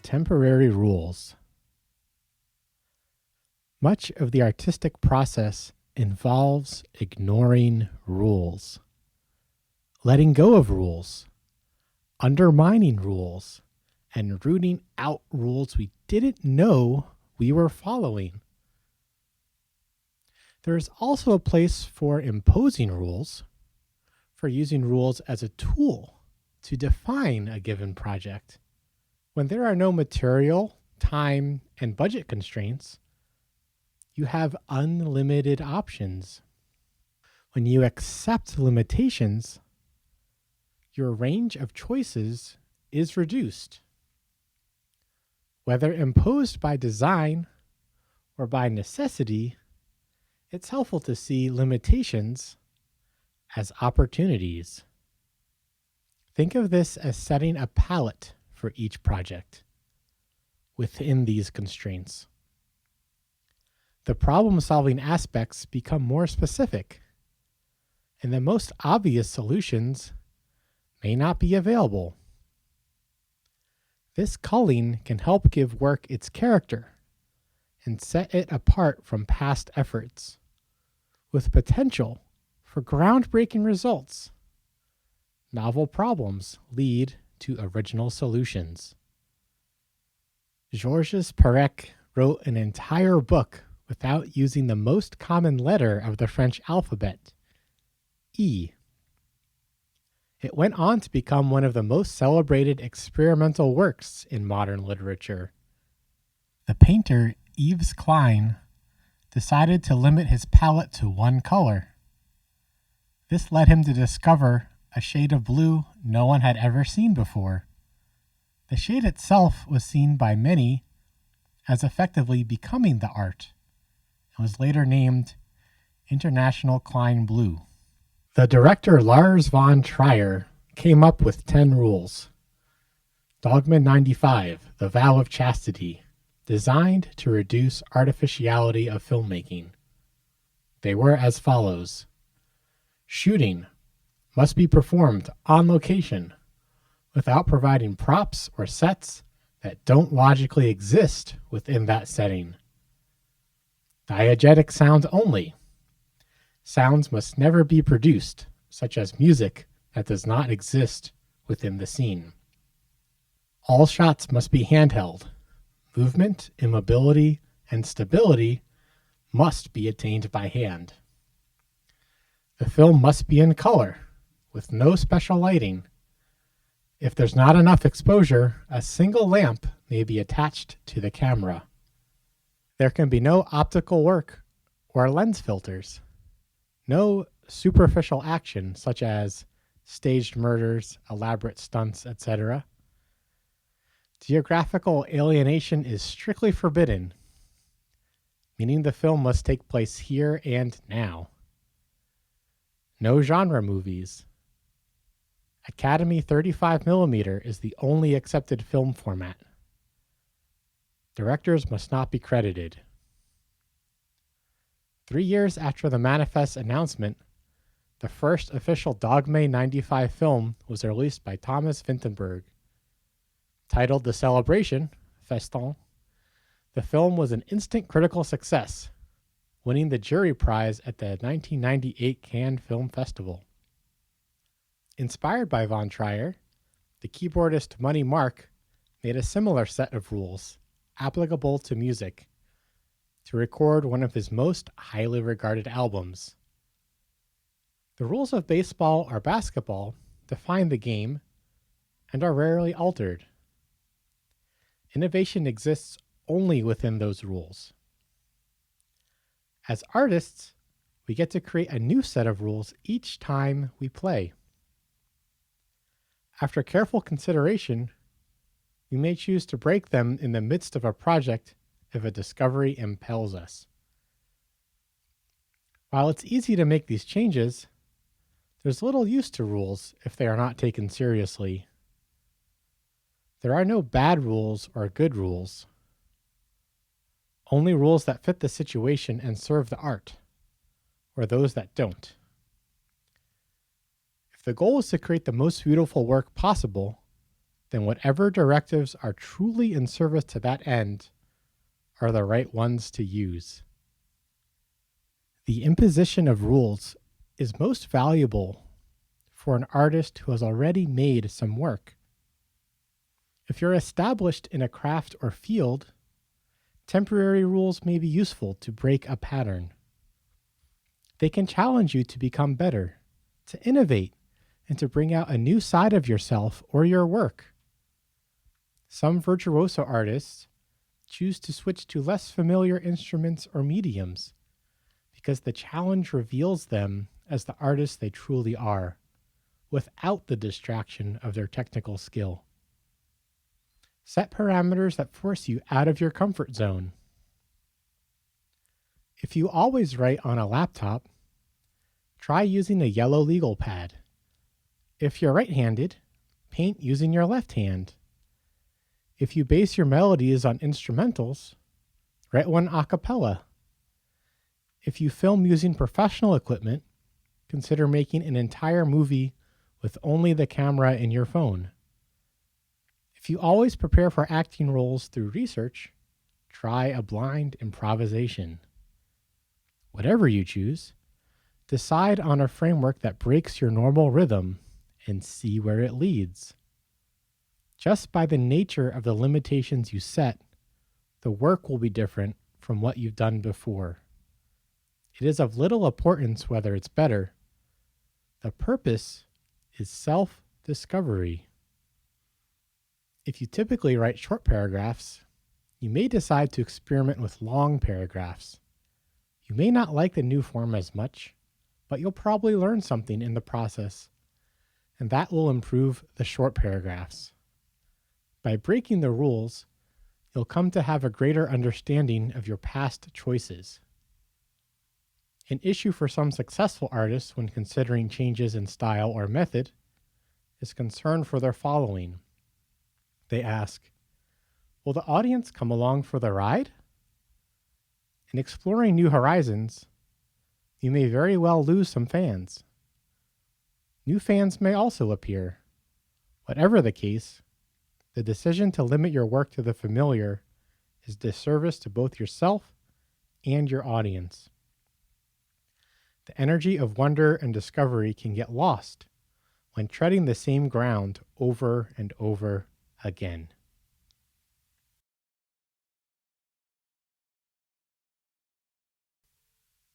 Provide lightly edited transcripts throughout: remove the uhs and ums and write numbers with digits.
Temporary rules. Much of the artistic process involves ignoring rules, letting go of rules, undermining rules, and rooting out rules we didn't know we were following. There is also a place for imposing rules, for using rules as a tool to define a given project. When there are no material, time, and budget constraints, you have unlimited options. When you accept limitations, your range of choices is reduced. Whether imposed by design or by necessity, it's helpful to see limitations as opportunities. Think of this as setting a palette for each project within these constraints. The problem-solving aspects become more specific, and the most obvious solutions may not be available. This culling can help give work its character and set it apart from past efforts, with potential for groundbreaking results. Novel problems lead to original solutions. Georges Perec wrote an entire book without using the most common letter of the French alphabet, E. It went on to become one of the most celebrated experimental works in modern literature. The painter Yves Klein decided to limit his palette to one color. This led him to discover a shade of blue no one had ever seen before. The shade itself was seen by many as effectively becoming the art, and was later named International Klein Blue. The director Lars von Trier came up with 10 rules. Dogma 95, the vow of chastity, designed to reduce artificiality of filmmaking. They were as follows. Shooting must be performed on location without providing props or sets that don't logically exist within that setting. Diegetic sounds only. Sounds must never be produced, such as music that does not exist within the scene. All shots must be handheld. Movement, immobility, and stability must be attained by hand. The film must be in color, with no special lighting. If there's not enough exposure, a single lamp may be attached to the camera. There can be no optical work or lens filters. No superficial action such as staged murders, elaborate stunts, etc. Geographical alienation is strictly forbidden, meaning the film must take place here and now. No genre movies. Academy 35mm is the only accepted film format. Directors must not be credited. 3 years after the manifest's announcement, the first official Dogma 95 film was released by Thomas Vinterberg. Titled The Celebration, Festin, the film was an instant critical success, winning the jury prize at the 1998 Cannes Film Festival. Inspired by von Trier, the keyboardist Money Mark made a similar set of rules applicable to music to record one of his most highly regarded albums. The rules of baseball or basketball define the game and are rarely altered. Innovation exists only within those rules. As artists, we get to create a new set of rules each time we play. After careful consideration, we may choose to break them in the midst of a project if a discovery impels us. While it's easy to make these changes, there's little use to rules if they are not taken seriously. There are no bad rules or good rules. Only rules that fit the situation and serve the art, or those that don't. If the goal is to create the most beautiful work possible, then whatever directives are truly in service to that end are the right ones to use. The imposition of rules is most valuable for an artist who has already made some work. If you're established in a craft or field, temporary rules may be useful to break a pattern. They can challenge you to become better, to innovate, and to bring out a new side of yourself or your work. Some virtuoso artists choose to switch to less familiar instruments or mediums because the challenge reveals them as the artists they truly are, without the distraction of their technical skill. Set parameters that force you out of your comfort zone. If you always write on a laptop, try using a yellow legal pad. If you're right-handed, paint using your left hand. If you base your melodies on instrumentals, write one a cappella. If you film using professional equipment, consider making an entire movie with only the camera in your phone. If you always prepare for acting roles through research, try a blind improvisation. Whatever you choose, decide on a framework that breaks your normal rhythm and see where it leads. Just by the nature of the limitations you set, the work will be different from what you've done before. It is of little importance whether it's better. The purpose is self-discovery. If you typically write short paragraphs, you may decide to experiment with long paragraphs. You may not like the new form as much, but you'll probably learn something in the process, and that will improve the short paragraphs. By breaking the rules, you'll come to have a greater understanding of your past choices. An issue for some successful artists when considering changes in style or method is concern for their following. They ask, will the audience come along for the ride? In exploring new horizons, you may very well lose some fans. New fans may also appear. Whatever the case, the decision to limit your work to the familiar is disservice to both yourself and your audience. The energy of wonder and discovery can get lost when treading the same ground over and over again.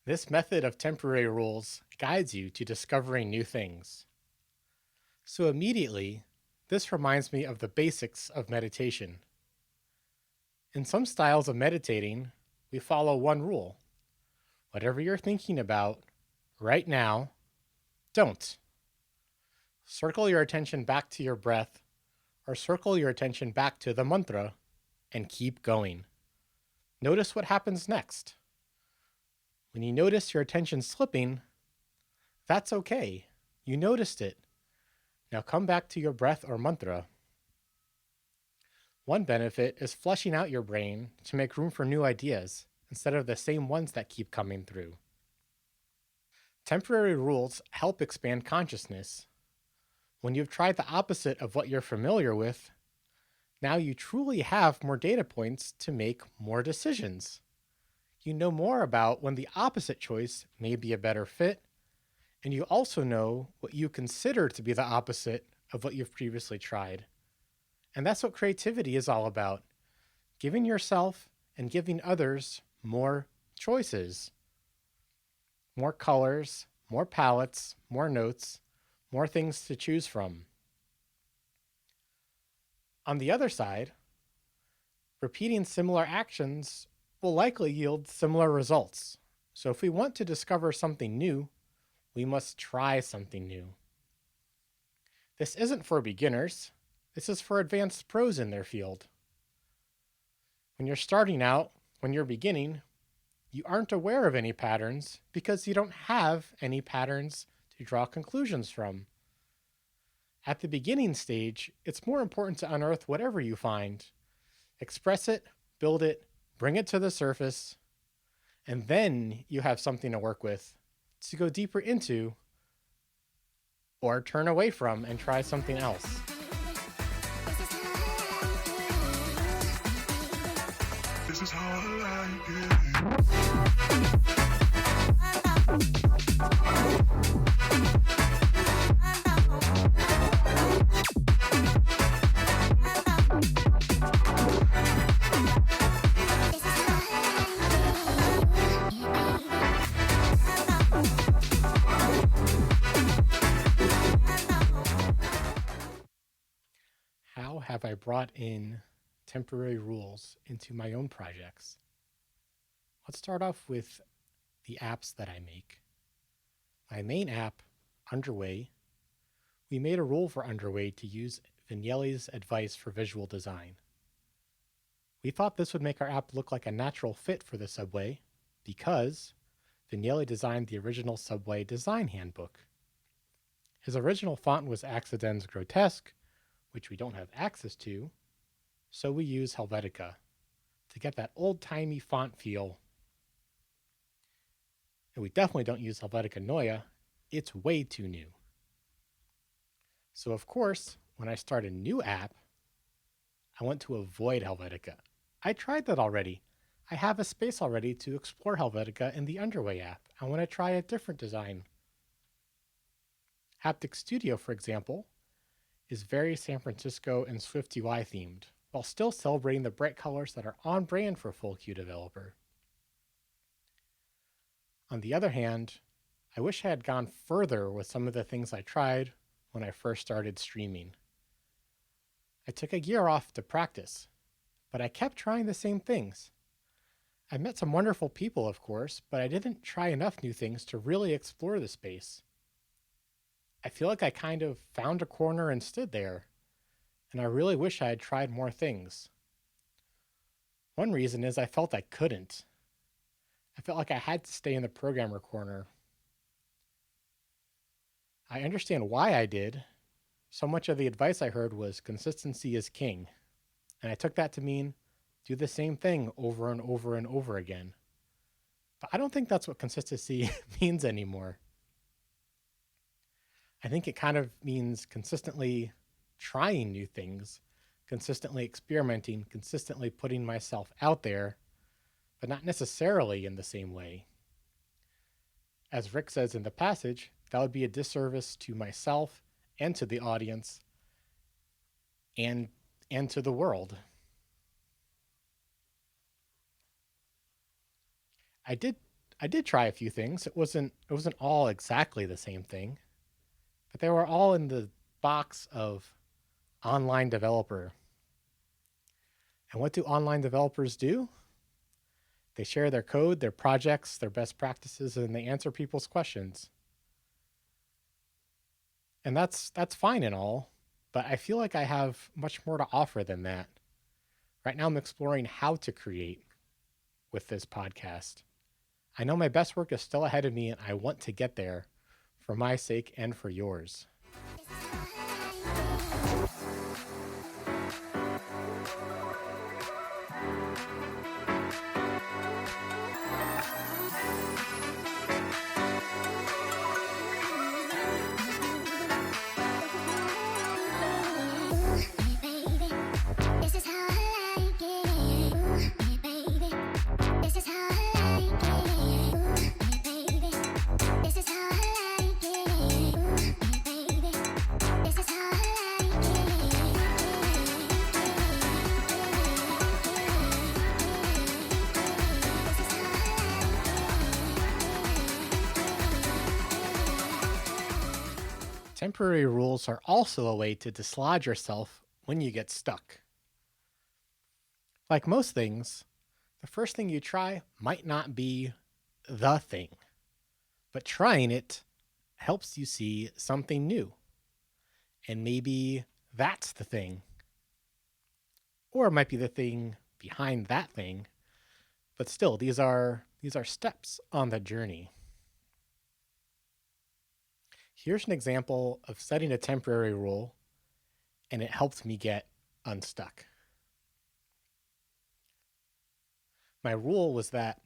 This method of temporary rules guides you to discovering new things. So immediately, this reminds me of the basics of meditation. In some styles of meditating, we follow one rule. Whatever you're thinking about right now, don't. Circle your attention back to your breath, or circle your attention back to the mantra, and keep going. Notice what happens next. When you notice your attention slipping, that's okay. You noticed it. Now come back to your breath or mantra. One benefit is flushing out your brain to make room for new ideas instead of the same ones that keep coming through. Temporary rules help expand consciousness. When you've tried the opposite of what you're familiar with, now you truly have more data points to make more decisions. You know more about when the opposite choice may be a better fit, and you also know what you consider to be the opposite of what you've previously tried. And that's what creativity is all about, giving yourself and giving others more choices. More colors, more palettes, more notes, more things to choose from. On the other side, repeating similar actions will likely yield similar results. So if we want to discover something new, we must try something new. This isn't for beginners. This is for advanced pros in their field. When you're starting out, when you're beginning, you aren't aware of any patterns because you don't have any patterns to draw conclusions from. At the beginning stage, it's more important to unearth whatever you find. Express it, build it, bring it to the surface, and then you have something to work with, to go deeper into, or turn away from and try something else. is how I like it. How have I brought in temporary rules into my own projects? Let's start off with the apps that I make. My main app, Underway, we made a rule for Underway to use Vignelli's advice for visual design. We thought this would make our app look like a natural fit for the subway because Vignelli designed the original subway design handbook. His original font was Accidens Grotesque, which we don't have access to, so we use Helvetica to get that old-timey font feel. And we definitely don't use Helvetica Neue. It's way too new. So of course, when I start a new app, I want to avoid Helvetica. I tried that already. I have a space already to explore Helvetica in the Underway app. I want to try a different design. Haptic Studio, for example, is very San Francisco and SwiftUI themed, while still celebrating the bright colors that are on brand for a full Q developer. On the other hand, I wish I had gone further with some of the things I tried when I first started streaming. I took a year off to practice, but I kept trying the same things. I met some wonderful people, of course, but I didn't try enough new things to really explore the space. I feel like I kind of found a corner and stood there, and I really wish I had tried more things. One reason is I felt I couldn't. I felt like I had to stay in the programmer corner. I understand why I did. So much of the advice I heard was consistency is king, and I took that to mean do the same thing over and over and over again. But I don't think that's what consistency means anymore. I think it kind of means consistently trying new things, consistently experimenting, consistently putting myself out there, but not necessarily in the same way. As Rick says in the passage, that would be a disservice to myself and to the audience and to the world. I did try a few things. It wasn't all exactly the same thing, but they were all in the box of online developer. And what do online developers do? They share their code, their projects, their best practices, and they answer people's questions. And that's fine and all, but I feel like I have much more to offer than that. Right now I'm exploring how to create with this podcast. I know my best work is still ahead of me, and I want to get there for my sake and for yours. Temporary rules are also a way to dislodge yourself when you get stuck. Like most things, the first thing you try might not be the thing, but trying it helps you see something new. And maybe that's the thing. Or it might be the thing behind that thing, but still, these are steps on the journey. Here's an example of setting a temporary rule, and it helped me get unstuck. My rule was that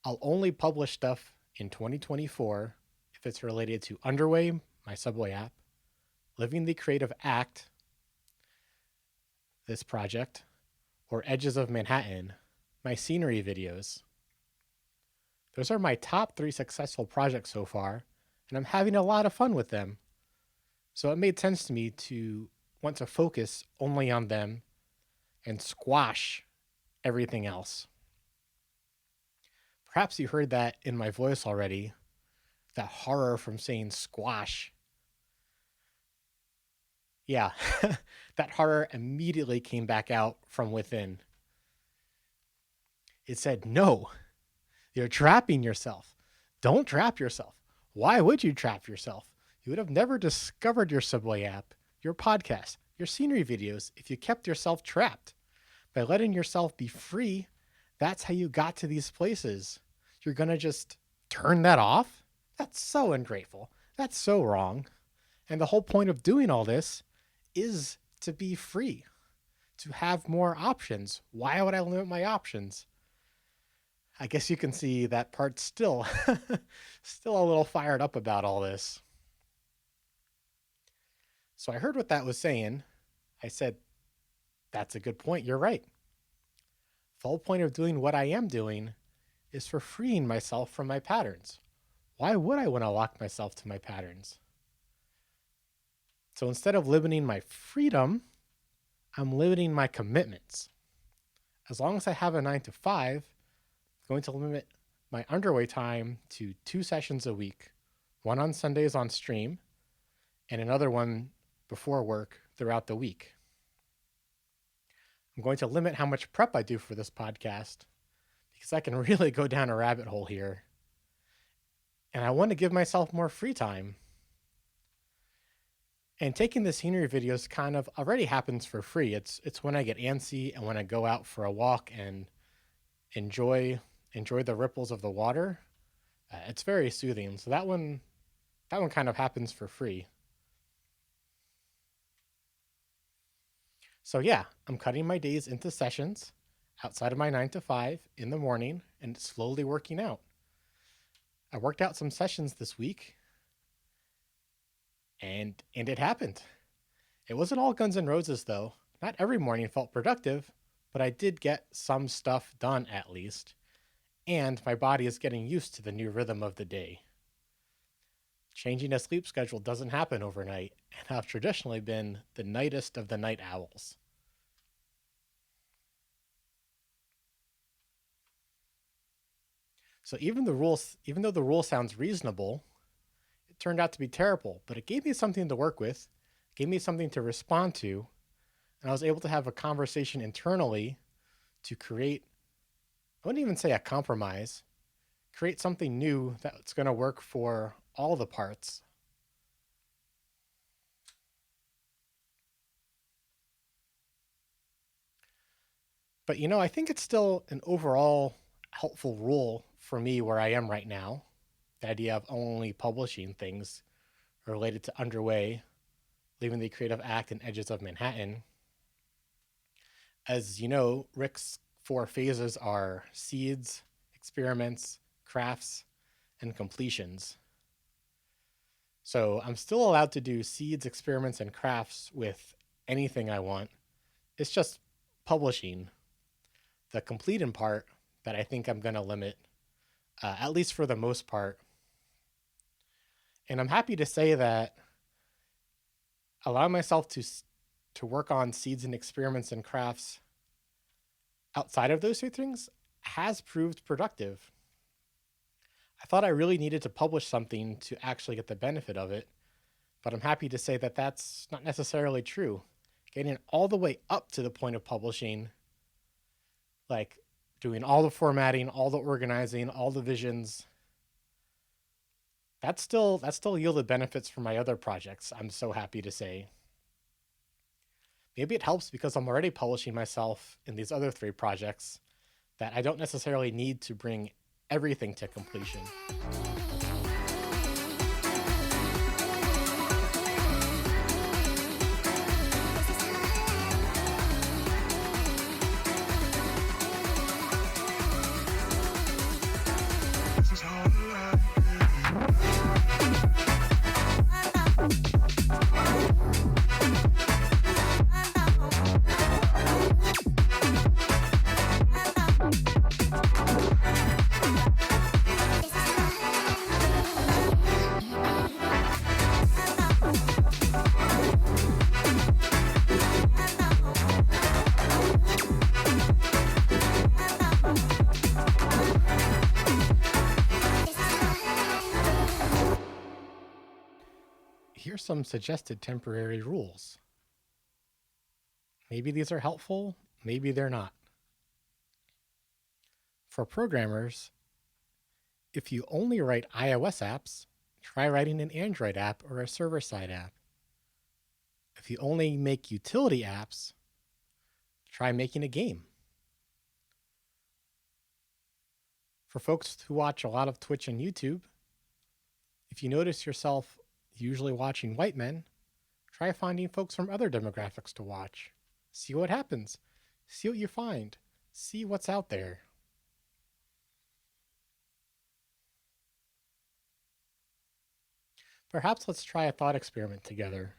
I'll only publish stuff in 2024 if it's related to Underway, my Subway app, Living the Creative Act, this project, or Edges of Manhattan, my scenery videos. Those are my top 3 successful projects so far, and I'm having a lot of fun with them. So it made sense to me to want to focus only on them and squash everything else. Perhaps you heard that in my voice already, that horror from saying squash. Yeah, that horror immediately came back out from within. It said, no, you're trapping yourself. Don't trap yourself. Why would you trap yourself? You would have never discovered your Subway app, your podcast, your scenery videos if you kept yourself trapped. By letting yourself be free, that's how you got to these places. You're going to just turn that off? That's so ungrateful. That's so wrong. And the whole point of doing all this is to be free, to have more options. Why would I limit my options? I guess you can see that part's still a little fired up about all this. So I heard what that was saying. I said, that's a good point. You're right. The whole point of doing what I am doing is for freeing myself from my patterns. Why would I want to lock myself to my patterns? So instead of limiting my freedom, I'm limiting my commitments. As long as I have a 9 to 5, I'm going to limit my underway time to 2 sessions a week, one on Sundays on stream, and another one before work throughout the week. I'm going to limit how much prep I do for this podcast because I can really go down a rabbit hole here. And I want to give myself more free time. And taking the scenery videos kind of already happens for free. It's when I get antsy and when I go out for a walk and enjoy the ripples of the water. It's very soothing. So that one kind of happens for free. So yeah, I'm cutting my days into sessions outside of my 9 to 5 in the morning and slowly working out. I worked out some sessions this week and it happened. It wasn't all Guns N' Roses though. Not every morning felt productive, but I did get some stuff done at least. And my body is getting used to the new rhythm of the day. Changing a sleep schedule doesn't happen overnight, and I've traditionally been the nightest of the night owls. So even though the rule sounds reasonable, it turned out to be terrible, but it gave me something to work with, gave me something to respond to, and I was able to have a conversation internally to create, I wouldn't even say a compromise, create something new that's going to work for all the parts. But I think it's still an overall helpful rule for me where I am right now. The idea of only publishing things related to Underway, Leaving the Creative Act, and Edges of Manhattan. As you know, Rick's 4 phases are seeds, experiments, crafts, and completions. So I'm still allowed to do seeds, experiments, and crafts with anything I want. It's just publishing, the completing part, that I think I'm going to limit, at least for the most part. And I'm happy to say that allowing myself to work on seeds and experiments and crafts outside of those 2 things has proved productive. I thought I really needed to publish something to actually get the benefit of it, but I'm happy to say that that's not necessarily true. Getting all the way up to the point of publishing, like doing all the formatting, all the organizing, all the visions, that still yielded benefits for my other projects, I'm so happy to say. Maybe it helps because I'm already publishing myself in these other 3 projects that I don't necessarily need to bring everything to completion. Here's some suggested temporary rules. Maybe these are helpful, maybe they're not. For programmers, if you only write iOS apps, try writing an Android app or a server-side app. If you only make utility apps, try making a game. For folks who watch a lot of Twitch and YouTube, if you notice yourself usually watching white men, try finding folks from other demographics to watch. See what happens. See what you find. See what's out there. Perhaps let's try a thought experiment together.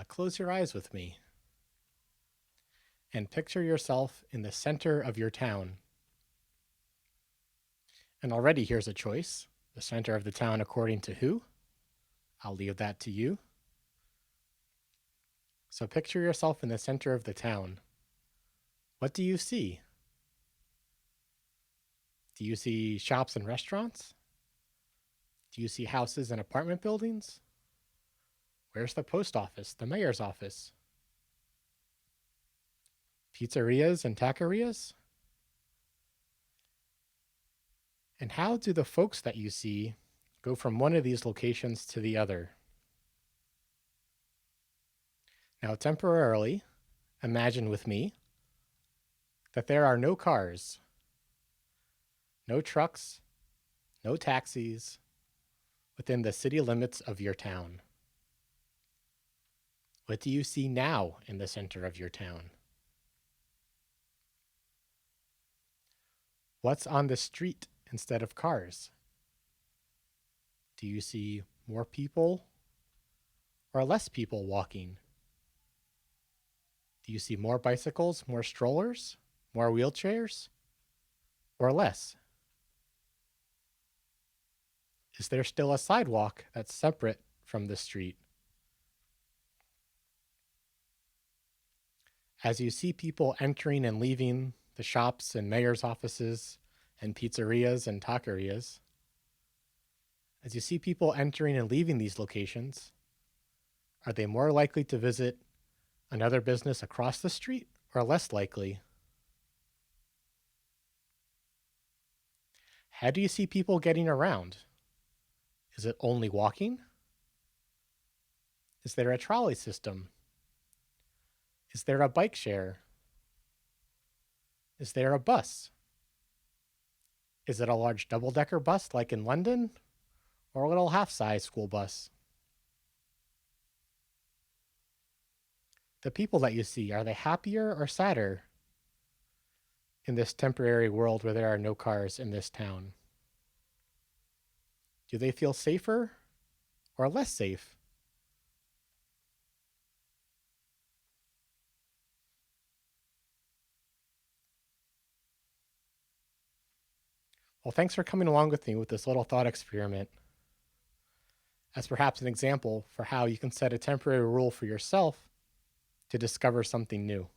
Close your eyes with me and picture yourself in the center of your town. And already here's a choice. The center of the town according to who? I'll leave that to you. So picture yourself in the center of the town. What do you see? Do you see shops and restaurants? Do you see houses and apartment buildings? Where's the post office, the mayor's office? Pizzerias and taquerias? And how do the folks that you see go from one of these locations to the other? Now, temporarily, imagine with me that there are no cars, no trucks, no taxis within the city limits of your town. What do you see now in the center of your town? What's on the street instead of cars? Do you see more people or less people walking? Do you see more bicycles, more strollers, more wheelchairs, or less? Is there still a sidewalk that's separate from the street? As you see people entering and leaving the shops and mayor's offices and pizzerias and taquerias, as you see people entering and leaving these locations, are they more likely to visit another business across the street or less likely? How do you see people getting around? Is it only walking? Is there a trolley system? Is there a bike share? Is there a bus? Is it a large double-decker bus like in London, or a little half-size school bus? The people that you see, are they happier or sadder in this temporary world where there are no cars in this town? Do they feel safer or less safe? Well, thanks for coming along with me with this little thought experiment as perhaps an example for how you can set a temporary rule for yourself to discover something new.